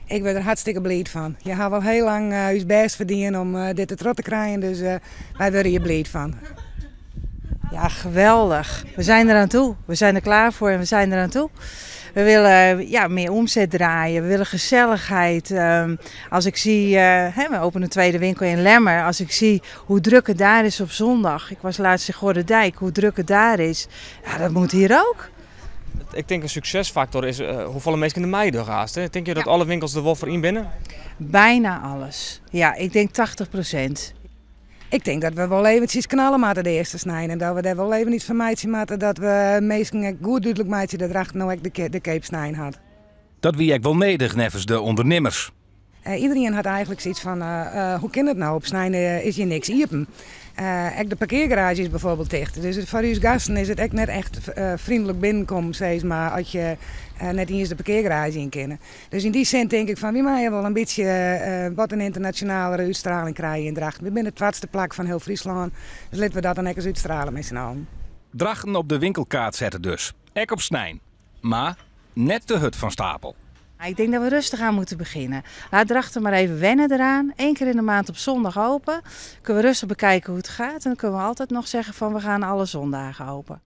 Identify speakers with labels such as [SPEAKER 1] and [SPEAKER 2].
[SPEAKER 1] Ik ben er hartstikke blij van. Je hebt wel heel lang je best verdiend om dit te krijgen, dus wij worden hier blij van.
[SPEAKER 2] Ja, geweldig. We zijn eraan toe. We zijn er klaar voor en we zijn eraan toe. We willen meer omzet draaien, we willen gezelligheid. Als ik zie, we openen een tweede winkel in Lemmer. Als ik zie hoe druk het daar is op zondag. Ik was laatst in Gordendijk, hoe druk het daar is. Ja, dat moet hier ook.
[SPEAKER 3] Ik denk een succesfactor is hoeveel mensen in de mei doorgaat. Denk je dat alle winkels er wel voor in binnen?
[SPEAKER 2] Bijna alles. Ja, ik denk 80%.
[SPEAKER 1] Ik denk dat we wel eventjes knallen moeten de eerste snijden. En dat we daar wel even iets van meidje moeten dat we mensen goed duidelijk meidje dat erachter nou ook de cape snijden had.
[SPEAKER 4] Dat wie ik wel medig nevens de ondernemers.
[SPEAKER 1] Iedereen had eigenlijk zoiets van, hoe kan het nou? Op snijden is hier niks iepen. Ook de parkeergarage is bijvoorbeeld dicht. Dus voor uw gasten is het echt net echt vriendelijk binnenkomen, zeg maar, als je net eens de parkeergarage in kennen. Dus in die zin denk ik van, wie mag je wel een beetje wat een internationale uitstraling krijgen in Drachten. We zijn het tweede plak van heel Friesland, dus laten we dat dan ook eens uitstralen met z'n allen.
[SPEAKER 4] Drachten op de winkelkaart zetten dus. Ek op snijn. Maar net de hut van stapel.
[SPEAKER 2] Ik denk dat we rustig aan moeten beginnen. Laat Drachten maar even wennen eraan. 1 keer in de maand op zondag open. Kunnen we rustig bekijken hoe het gaat. En dan kunnen we altijd nog zeggen van we gaan alle zondagen open.